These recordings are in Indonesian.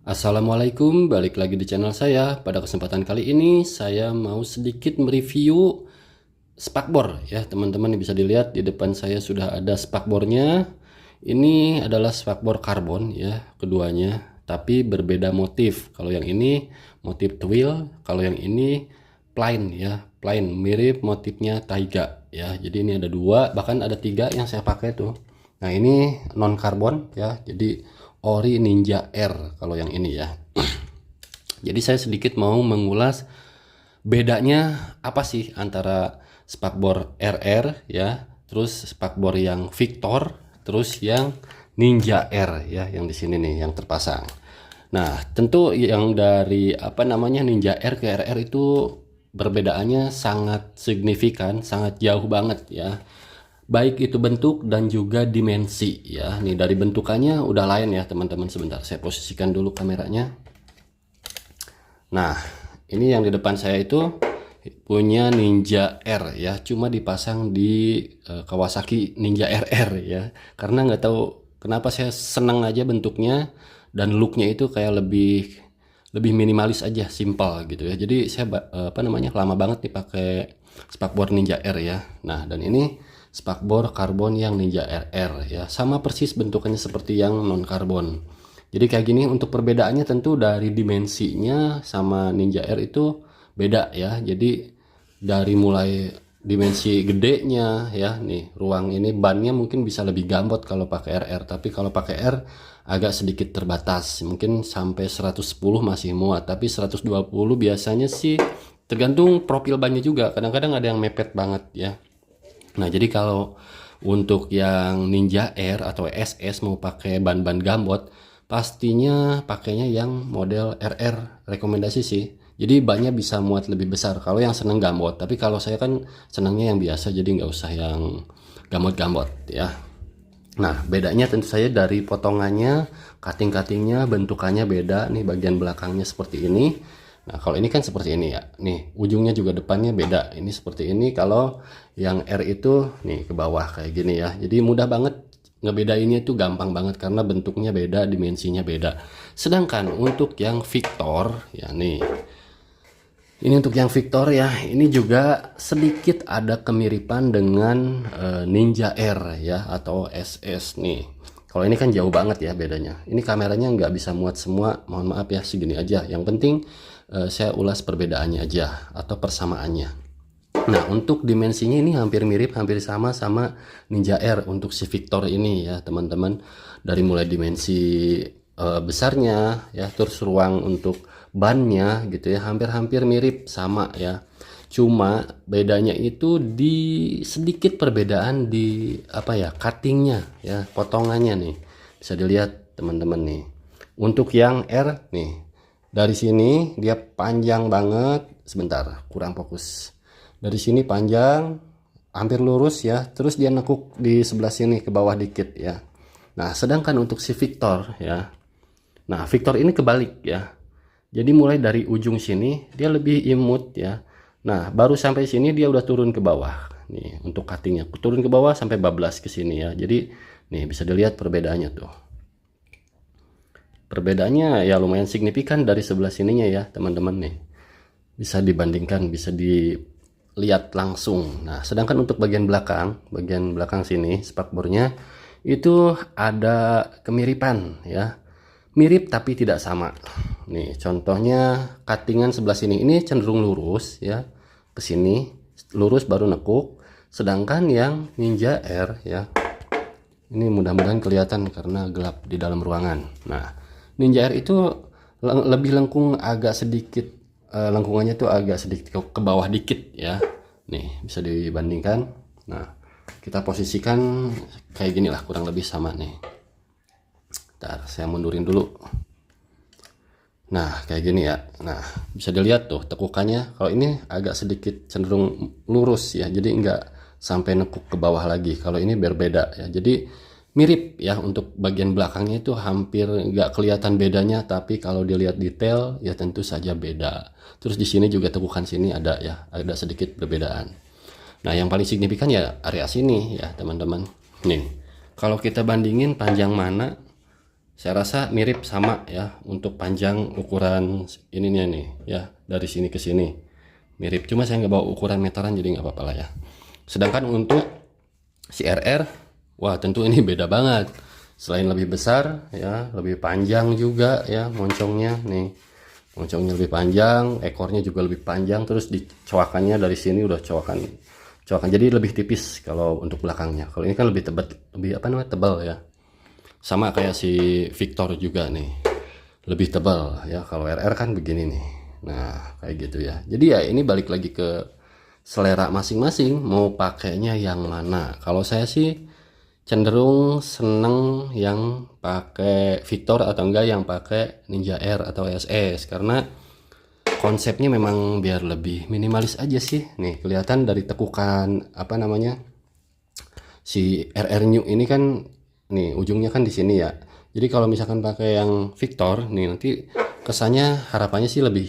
Assalamualaikum, balik lagi di channel saya. Pada kesempatan kali ini saya mau sedikit mereview spakbor ya teman-teman. Bisa dilihat di depan saya sudah ada spakbornya. Ini adalah spakbor karbon ya keduanya, tapi berbeda motif. Kalau yang ini motif twill, kalau yang ini plain ya, plain, mirip motifnya Taiga ya. Jadi ini ada dua, bahkan ada tiga yang saya pakai tuh. Nah ini non karbon ya, jadi Ori Ninja R kalau yang ini ya. Jadi saya sedikit mau mengulas bedanya apa sih antara spakbor RR ya, terus spakbor yang Victor, terus yang Ninja R ya, yang di sini nih yang terpasang. Nah, tentu yang dari Ninja R ke RR itu perbedaannya sangat signifikan, sangat jauh banget ya. Baik itu bentuk dan juga dimensi ya. Nih dari bentukannya udah lain ya teman-teman. Sebentar saya posisikan dulu kameranya. Nah ini yang di depan saya itu punya Ninja R ya, cuma dipasang di Kawasaki Ninja RR ya, karena nggak tahu kenapa saya senang aja bentuknya dan looknya itu kayak lebih minimalis aja, simple gitu ya. Jadi saya lama banget nih pakai spakbor Ninja R ya. Nah dan ini spakbor karbon yang Ninja RR ya, sama persis bentukannya seperti yang non karbon. Jadi kayak gini. Untuk perbedaannya tentu dari dimensinya sama Ninja R itu beda ya. Jadi dari mulai dimensi gedenya ya, nih ruang ini bannya mungkin bisa lebih gambot kalau pakai RR, tapi kalau pakai R agak sedikit terbatas, mungkin sampai 110 masih muat, tapi 120 biasanya sih, tergantung profil bannya juga, kadang-kadang ada yang mepet banget ya. Nah jadi kalau untuk yang Ninja R atau SS mau pakai ban-ban gambot, pastinya pakainya yang model RR, rekomendasi sih. Jadi bannya bisa muat lebih besar kalau yang seneng gambot, tapi kalau saya kan senangnya yang biasa, jadi nggak usah yang gambot-gambot ya. Nah bedanya tentu saja dari potongannya, cutting-cuttingnya, bentukannya beda. Nih bagian belakangnya seperti ini. Nah kalau ini kan seperti ini ya, nih ujungnya juga depannya beda, ini seperti ini. Kalau yang R itu nih ke bawah kayak gini ya, jadi mudah banget ngebedainnya, itu gampang banget karena bentuknya beda, dimensinya beda. Sedangkan untuk yang Victor ya, nih ini untuk yang Victor ya, ini juga sedikit ada kemiripan dengan Ninja R ya atau SS nih. Kalau ini kan jauh banget ya bedanya. Ini kameranya nggak bisa muat semua, mohon maaf ya, segini aja. Yang penting saya ulas perbedaannya aja atau persamaannya. Nah untuk dimensinya ini hampir mirip, hampir sama Ninja R untuk si Victor ini ya teman-teman. Dari mulai dimensi besarnya ya, terus ruang untuk bannya gitu ya, hampir-hampir mirip sama ya. Cuma bedanya itu di sedikit perbedaan di cuttingnya ya, potongannya nih bisa dilihat teman-teman nih. Untuk yang R nih, dari sini dia panjang banget, sebentar kurang fokus. Dari sini panjang hampir lurus ya, terus dia nekuk di sebelah sini ke bawah dikit ya. Nah sedangkan untuk si Victor ya, nah Victor ini kebalik ya. Jadi mulai dari ujung sini dia lebih imut ya. Nah baru sampai sini dia udah turun ke bawah nih. Untuk cuttingnya turun ke bawah sampai bablas ke sini ya. Jadi nih bisa dilihat perbedaannya tuh. Perbedaannya ya lumayan signifikan dari sebelah sininya ya teman-teman nih. Bisa dibandingkan, bisa dilihat langsung. Nah sedangkan untuk bagian belakang sini spakbornya itu ada kemiripan ya. Mirip tapi tidak sama. Nih contohnya cuttingan sebelah sini ini cenderung lurus ya, ke sini lurus baru nekuk. Sedangkan yang Ninja R ya, ini mudah-mudahan kelihatan karena gelap di dalam ruangan. Nah Ninja R itu lebih lengkung, agak sedikit lengkungannya tuh agak sedikit ke bawah dikit ya. Nih bisa dibandingkan. Nah kita posisikan kayak gini lah, kurang lebih sama nih. Ntar saya mundurin dulu. Nah kayak gini ya. Nah bisa dilihat tuh tekukannya. Kalau ini agak sedikit cenderung lurus ya, jadi nggak sampai nekuk ke bawah lagi. Kalau ini berbeda ya, jadi mirip ya. Untuk bagian belakangnya itu hampir nggak kelihatan bedanya, tapi kalau dilihat detail ya tentu saja beda. Terus di sini juga tekukan sini ada ya, ada sedikit perbedaan. Nah yang paling signifikan ya area sini ya teman-teman. Nih kalau kita bandingin panjang mana saya rasa mirip sama ya untuk panjang ukuran ininya nih ya, dari sini ke sini mirip, cuma saya nggak bawa ukuran meteran jadi nggak apa-apa lah ya. Sedangkan untuk si RR, wah tentu ini beda banget. Selain lebih besar ya, lebih panjang juga ya moncongnya nih. Moncongnya lebih panjang, ekornya juga lebih panjang, terus coakannya dari sini udah coakan jadi lebih tipis kalau untuk belakangnya. Kalau ini kan lebih tebal, lebih apa namanya, tebal ya. Sama kayak si Victor juga nih, lebih tebal ya. Kalau RR kan begini nih. Nah kayak gitu ya. Jadi ya ini balik lagi ke selera masing-masing mau pakainya yang mana. Kalau saya sih cenderung seneng yang pakai Victor atau enggak yang pakai Ninja R atau SS, karena konsepnya memang biar lebih minimalis aja sih. Nih kelihatan dari tekukan apa namanya, si RR New ini kan nih ujungnya kan di sini ya. Jadi kalau misalkan pakai yang Victor nih, nanti kesannya harapannya sih lebih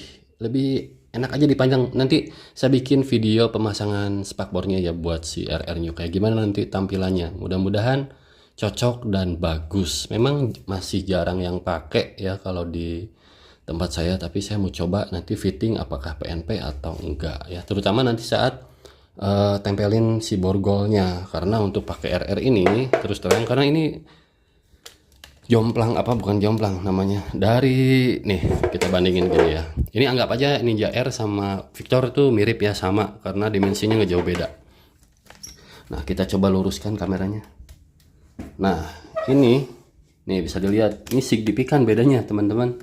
enak aja dipajang. Nanti saya bikin video pemasangan spakbornya ya buat si RR New kayak gimana nanti tampilannya. Mudah-mudahan cocok dan bagus. Memang masih jarang yang pakai ya kalau di tempat saya, tapi saya mau coba nanti fitting apakah PNP atau enggak ya. Terutama nanti saat tempelin si borgolnya, karena untuk pakai RR ini terus terang, karena ini jomplang apa bukan jomplang namanya, dari nih kita bandingin gini ya. Ini anggap aja Ninja R sama Victor itu mirip ya, sama karena dimensinya nggak jauh beda. Nah kita coba luruskan kameranya. Nah ini nih bisa dilihat, ini signifikan bedanya teman-teman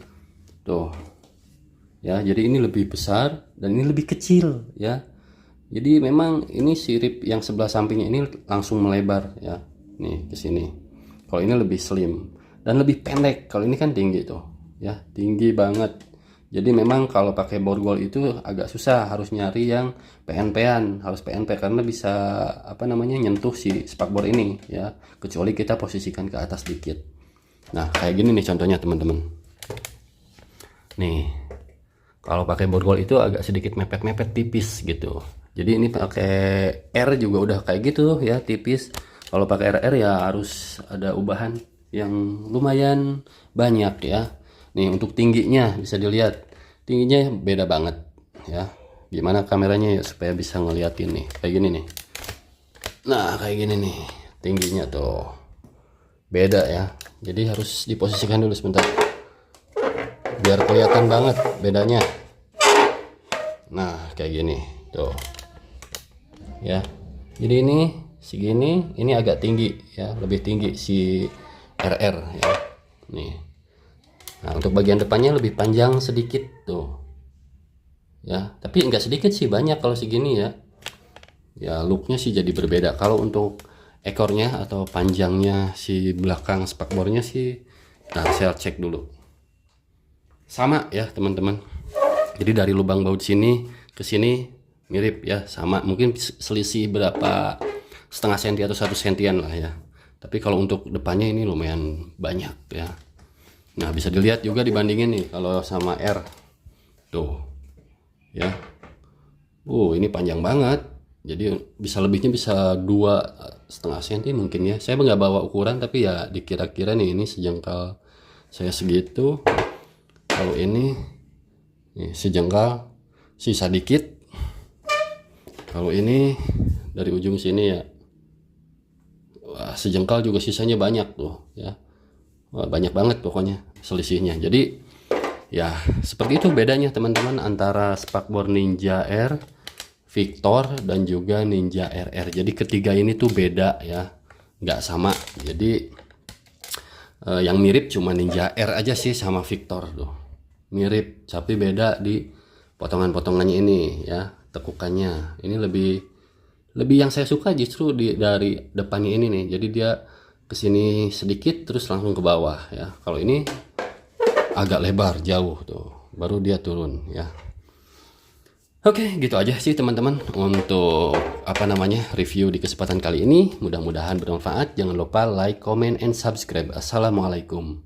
tuh ya. Jadi ini lebih besar dan ini lebih kecil ya. Jadi memang ini sirip yang sebelah sampingnya ini langsung melebar ya, nih ke sini. Kalau ini lebih slim dan lebih pendek. Kalau ini kan tinggi tuh ya, tinggi banget. Jadi memang kalau pakai borgol itu agak susah, harus nyari yang PNP-an, harus PNP karena bisa apa namanya nyentuh si spakbor ini ya, kecuali kita posisikan ke atas dikit. Nah kayak gini nih contohnya teman-teman. Nih kalau pakai borgol itu agak sedikit mepet-mepet tipis gitu. Jadi ini pakai R juga udah kayak gitu ya, tipis. Kalau pakai RR ya harus ada ubahan yang lumayan banyak ya. Nih untuk tingginya bisa dilihat, tingginya beda banget ya. Gimana kameranya ya supaya bisa ngeliatin nih, kayak gini nih. Nah kayak gini nih tingginya tuh beda ya. Jadi harus diposisikan dulu sebentar biar kelihatan banget bedanya. Nah kayak gini tuh ya. Jadi ini segini, ini agak tinggi ya, lebih tinggi si RR ya nih. Nah untuk bagian depannya lebih panjang sedikit tuh ya, tapi enggak sedikit sih, banyak kalau segini ya. Ya looknya sih jadi berbeda. Kalau untuk ekornya atau panjangnya si belakang spakbornya sih, nah saya cek dulu sama ya teman-teman. Jadi dari lubang baut sini ke sini mirip ya, sama, mungkin selisih berapa setengah senti atau 1 sentian lah ya. Tapi kalau untuk depannya ini lumayan banyak ya. Nah bisa dilihat juga dibandingin nih kalau sama R tuh ya. Ini panjang banget. Jadi bisa lebihnya bisa 2,5 senti mungkin ya. Saya nggak bawa ukuran tapi ya dikira-kira nih ini sejengkal saya segitu. Kalau ini nih, sejengkal, sisa dikit. Kalau ini dari ujung sini ya, wah, sejengkal juga sisanya banyak tuh ya. Wah, banyak banget pokoknya selisihnya. Jadi ya seperti itu bedanya teman-teman antara spakbor Ninja R, Victor dan juga Ninja RR. Jadi ketiga ini tuh beda ya, nggak sama. Jadi yang mirip cuma Ninja R aja sih sama Victor tuh, mirip tapi beda di potongan-potongannya ini ya, tekukannya. Ini lebih yang saya suka justru dari depannya ini nih. Jadi dia kesini sedikit terus langsung ke bawah ya. Kalau ini agak lebar jauh tuh, baru dia turun ya. Oke, gitu aja sih teman-teman untuk apa namanya review di kesempatan kali ini. Mudah-mudahan bermanfaat. Jangan lupa like, comment, and subscribe. Assalamualaikum.